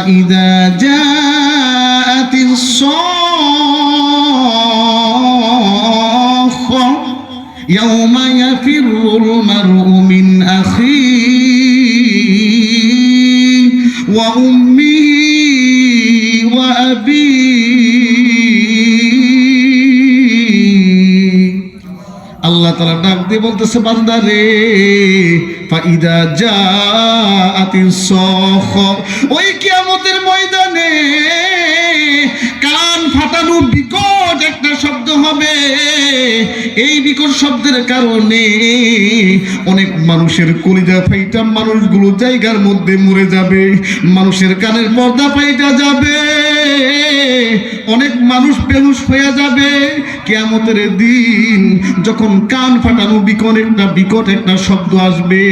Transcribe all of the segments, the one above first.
فإذا جاءت الصاخة يوم يفر المرء من أخيه وأمه وأبيه আল্লাহ তাআলা ডাক দিয়ে বলতেছে বান্দা রে ফাইদা জাআতিস সাখা ওই কিয়ামতের ময়দানে কান ফাটানো বিকট একটা শব্দ হবে। এই বিকট শব্দের কারণে অনেক মানুষের কলিজা ফাইটা মানুষগুলো জায়গার মধ্যে মরে যাবে, মানুষের কানের পর্দা ফাইটা যাবে, অনেক মানুষ বেহুশ হয়ে যাবে। কিয়ামতের দিন যখন কান ফাটানো বিকট একটা শব্দ আসবে,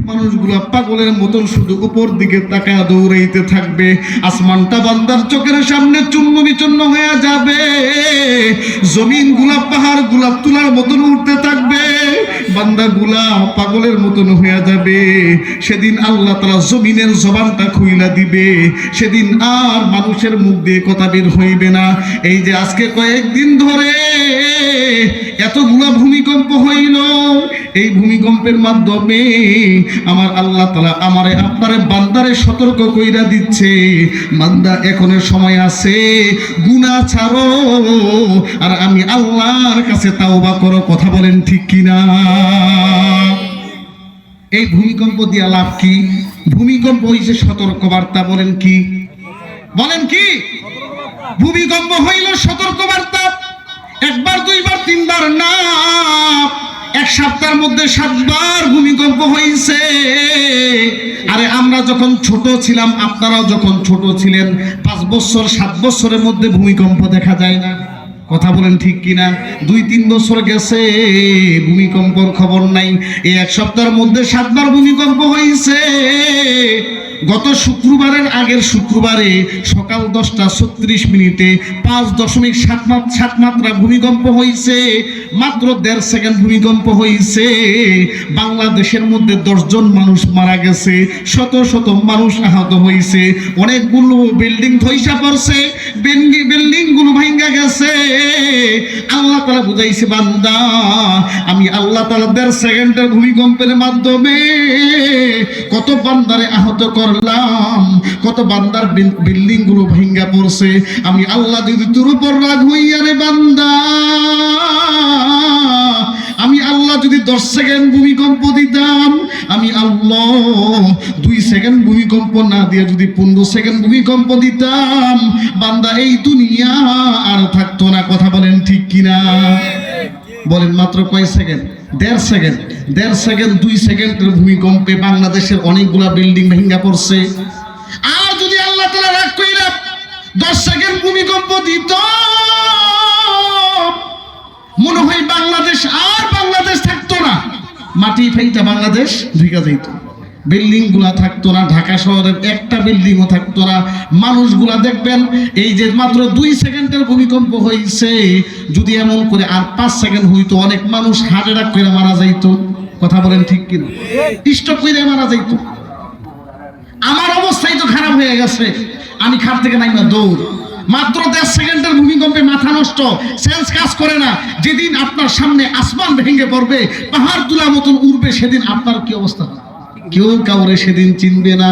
মানুষগুলো পাগলের মতন শুধু উপর দিকে তাকায় দৌড়াইতে থাকবে। আসমানটা বান্দার চোখের সামনে চূর্ণ বিচূর্ণ হয়ে যাবে, জমিনগুলা পাহাড়গুলা তুলার মতন উঠতে থাকবে, বান্দাগুলা পাগলের মতন হয়ে যাবে। সেদিন আল্লাহ তাআলা জমিনের জবানটা খুইলা দিবে, সেদিন আর মানুষের মুখ দিয়ে কথা বের হইবে না। এই যে আজকে কয়েকদিন ধরে এতগুলা ভূমিকম্প হইল, এই ভূমিকম্পের মাধ্যমে আমার আল্লাহ তাআলা আমারে আপনারে বান্দারে সতর্ক কইরা দিচ্ছে, বান্দা এখনের সময় আছে, গুনাহ ছাড়ো আর আমি আল্লাহর কাছে তাওবা করো। কথা বলেন ঠিক কিনা? এই ভূমিকম্প দিয়া লাভ কি? ভূমিকম্প হইছে সতর্ক বার্তা। বলেন কি? বলেন কি? ভূমিকম্প হইল সতর্ক বার্তা। একবার দুইবার তিনবার না, এক সপ্তাহের মধ্যে 7 বার ভূমিকম্প হয়েছে। আরে আমরা যখন ছোট ছিলাম, আপনারাও যখন ছোট ছিলেন, 5 বছর 7 বছরের মধ্যে ভূমিকম্প দেখা যায় না। কথা বলেন ঠিক কিনা? 2-3 বছর গেছে, ভূমিকম্পর খবর নাই। এই এক সপ্তাহের মধ্যে 7 বার ভূমিকম্প হয়েছে। গত শুক্রবারের আগের শুক্রবারে সকাল 10:36 5.7 মাত্রা ভূমিকম্প হয়েছে। মাত্র 1.5 সেকেন্ড ভূমিকম্প হয়েছে। বাংলাদেশের মধ্যে 10 জন মানুষ মারা গেছে, শত শত মানুষ আহত হয়েছে, অনেকগুলো বিল্ডিং ধসে পড়ছে, বিল্ডিং গুলো ভাঙা গেছে। আল্লাহ তাআলা বুঝাইছে বান্দা, আমি আল্লাহ তাআলা 1.5 সেকেন্ডের ভূমিকম্পের মাধ্যমে কত বান্দারে আহত করলাম, কত বান্দার বিল্ডিং গুলো ভাঙা পড়ছে। আমি আল্লাহ যদি তোর উপর রাগ হইয়া রে বান্দা, আমি আল্লাহ যদি 10 সেকেন্ড ভূমিকম্প দিতাম, আমি আল্লাহ 2 সেকেন্ড ভূমিকম্প না দিয়ে যদি 15 সেকেন্ড ভূমিকম্প দিতাম, বান্দা এই দুনিয়া আর থাকতো না। কথা বলেন ঠিক কিনা? বলেন মাত্র কয় সেকেন্ড? 1.5 সেকেন্ড। 1.5 সেকেন্ড 2 সেকেন্ডের ভূমিকম্পে বাংলাদেশের অনেকগুলা বিল্ডিং ভেঙে পড়ছে। আর যদি আল্লাহ তাআলা রাগ কইরা 10 সেকেন্ড ভূমিকম্প দিত, মনে হয় বাংলাদেশ থাকতো না, মাটি ফেইটা বাংলাদেশ ঢুকে যাইত, বিল্ডিং গুলা থাকতো না, ঢাকা শহরের একটা বিল্ডিংও থাকতো না। মানুষগুলা দেখবেন, এই যে মাত্র 2 সেকেন্ডের ভূমিকম্প হয়েছে, যদি এমন করে আর 5 সেকেন্ড হইতো, অনেক মানুষ হার্ট অ্যাটাক করে মারা যাইতো। কথা বলেন ঠিক কিনা? স্ট্রোক করে মারা যাইতো। আমার অবস্থাই তো খারাপ হয়ে গেছে, আমি খাট থেকে নাইমা দৌড়। মাত্র 1.5 সেকেন্ডের ভূমিকম্পে মাথা নষ্ট, সেন্স কাজ করে না। যেদিন আপনার সামনে আসমান ভেঙে পড়বে, পাহাড় তুলা মতন উড়বে, সেদিন আপনার কি অবস্থা? কেউ কাউরে সেদিন চিনবে না।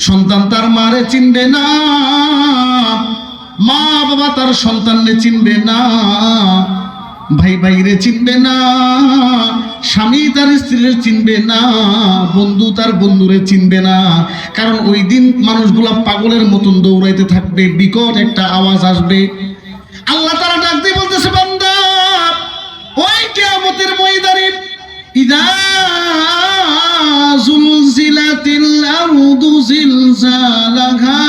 সন্তান তার মারে চিনবে না, মা বাবা তার সন্তানরে চিনবে না, ভাই ভাইরে চিনবে না, স্বামী তার স্ত্রীরে চিনবে না, বন্ধু তার বন্ধুরে চিনবে না। কারণ ওই দিন মানুষগুলা পাগলের মতন দৌড়াইতে থাকবে, বিকট একটা আওয়াজ আসবে। আল্লাহ তাআলা ডাক দিয়ে বলতেছে বান্দা, ওই কিয়ামতের ময়দানে ইদা যুলজিলাতিল আরদু জিলজালাহা,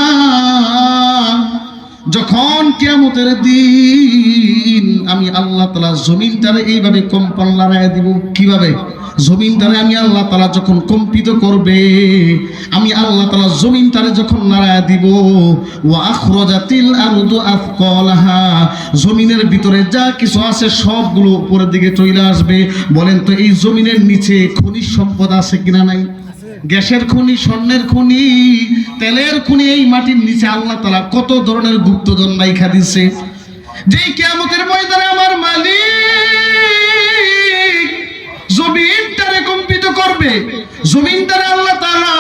যখন কিয়ামতের দিন আমি আল্লাহ তাআলা জমিনটারে এইভাবে কম্পন লাগায় দিব। কিভাবে? জমিনটারে আমি আল্লাহ তাআলা যখন কম্পিত করবে, আমি আল্লাহ তাআলা জমিনটারে যখন নাড়ায় দিব, ওয়া আখরাজাতিল আরদু আথকালাহা, জমিনের ভিতরে যা কিছু আছে সবগুলো উপরের দিকে চলে আসবে। বলেন তো এই জমিনের নিচে খনিজ সম্পদ আছে কিনা নাই? গ্যাসের খনি, স্বর্ণের খনি, তেলের খনি, এই মাটির নিচে আল্লাহ তাআলা কত ধরনের গুপ্তধন রাইখা দিছে। যেই কিয়ামতের ময়দানে আমার মালিক জমিনটারে কম্পিত করবে, জমিনটারে আল্লাহ তাআলা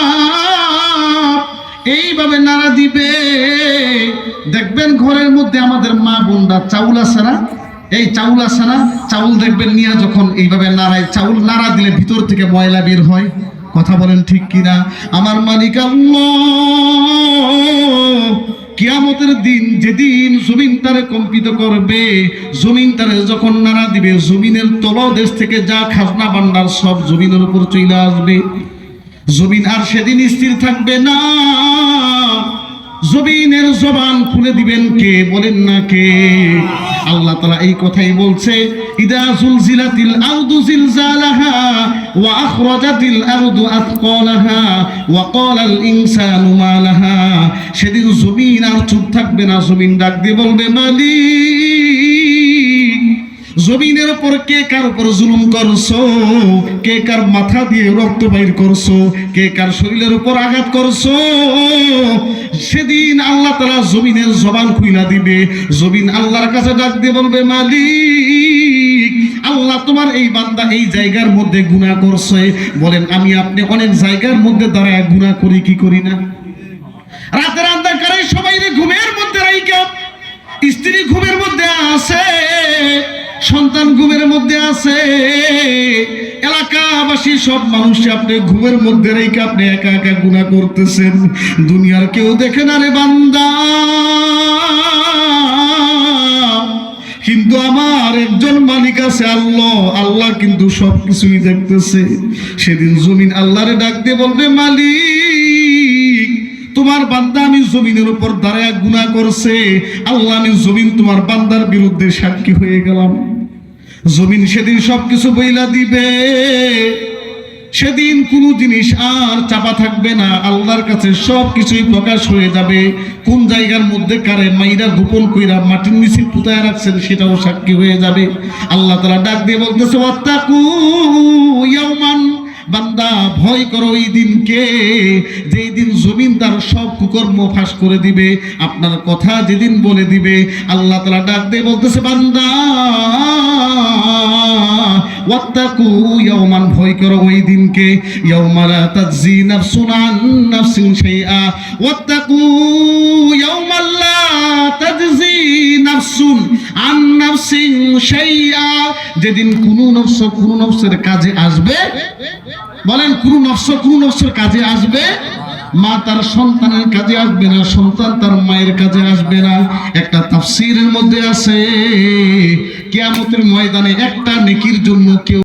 এইভাবে নাড়া দিবে। দেখবেন ঘরের মধ্যে আমাদের মা বোনরা চাউল আছে না, এই চাউল আছে না, চাউল দেখবেন নিয়ে যখন এইভাবে নাড়ায়, চাউল নাড়া দিলে ভিতর থেকে ময়লা বের হয়। কথা বলেন ঠিক কিনা? আমার মালিক আল্লাহ কিয়ামতের দিন যেদিন জমিনটারে কম্পিত করবে, জমিনটারে যখন নাড়া দিবে, জমিনের তলদেশ থেকে যা খাজনা ভান্ডার সব জমিনের উপর চলে আসবে। জমিন আর সেদিন স্থির থাকবে না। জমিনের জবান খুলে দিবেন কে? বলেন না কে? আল্লাহ তাআলা এই কথাই বলছে, ইদা জুলজিলাতিল আরদু জিলজালাহা ওয়া আখরাজাতিল আরদু আথকালাহা ওয়া ক্বালাল ইনসানু মা লাহা। সেদিন জমিন আর চুপ থাকবে না, জমিন ডাক দিয়ে বলবে, মালিক জমিনের উপর কে কার উপর জুলুম করছো, কে কার মাথা দিয়ে রক্ত বাইর করছো, কে কার শরীরের উপর আঘাত করছো। সেদিন আল্লাহ তাআলা জমিনের জবান খুইলা দিবে। জমিন আল্লাহর কাছে ডাক দিয়ে বলবে, মালিক আল্লাহ তোমার এই বান্দা এই জায়গার মধ্যে গুনাহ করছে। বলেন আমি আপনি অনেক জায়গার মধ্যে দাঁড়ায় গুনাহ করি কি করি না? রাতের অন্ধকারে সবাই ঘুমের মধ্যে রাইখা, স্ত্রী ঘুমের মধ্যে আছে, সন্তান ঘুমের মধ্যে আছে, এলাকাবাসী সব মানুষ আপনি ঘুমের মধ্যে রেখে আপনি একা একা গুনাহ করতেছেন। দুনিয়ার কেউ দেখে না রে বান্দা, কিন্তু আমার একজন মালিক আছে আল্লাহ, আল্লাহ কিন্তু সবকিছুই দেখতেছে। সেদিন জমিন আল্লাহরে ডাক দিয়ে বলবে, মালিক তোমার বান্দা আমি জমিনের উপর দাঁড়ায় গুনাহ করছে, আল্লাহ আমি জমিন তোমার বান্দার বিরুদ্ধে সাক্ষী হয়ে গেলাম। জমিন সেদিন সবকিছু বইলা দিবে। সেদিন কোনো জিনিস আর চাপা থাকবে না, আল্লাহর কাছে সবকিছুই প্রকাশ হয়ে যাবে। কোন জায়গার মধ্যে কারে মাইরা গোপন কইরা মাটির নিচে পুঁতায় রাখছেন সেটাও সাক্ষী হয়ে যাবে। আল্লাহ তাআলা ডাক দিয়ে বলতেছে, ওয়াত্তাকু ইয়াওমান, বান্দা ভয় করো ওই দিনকে, যেই দিন জমিন তার সব কুকর্ম ফাঁস করে দিবে, আপনার কথা যেদিন বলে দিবে। আল্লাহ তাআলা ডাক দিয়ে বলতেছে, বান্দা ওয়াত্তাকু ইয়াওমান, ভয় করো ওই দিনকে, ইয়াওমা লা তাজজি নাফসুন আন নাফসিন শাইআ, ওয়াত্তাকু ইয়াওমা লা তাজজি নাফসুন আন নাফসিন শাইআ, যেদিন কোন নফস কোন নফসের কাজে আসবে। বলেন কোন নফসের কাজে আসবে? মা তার সন্তানের কাজে আসবে না, সন্তান তার মায়ের কাজে আসবে না। একটা তাফসীরের মধ্যে আছে, কিয়ামতের ময়দানে একটা নেকির জন্য কেউ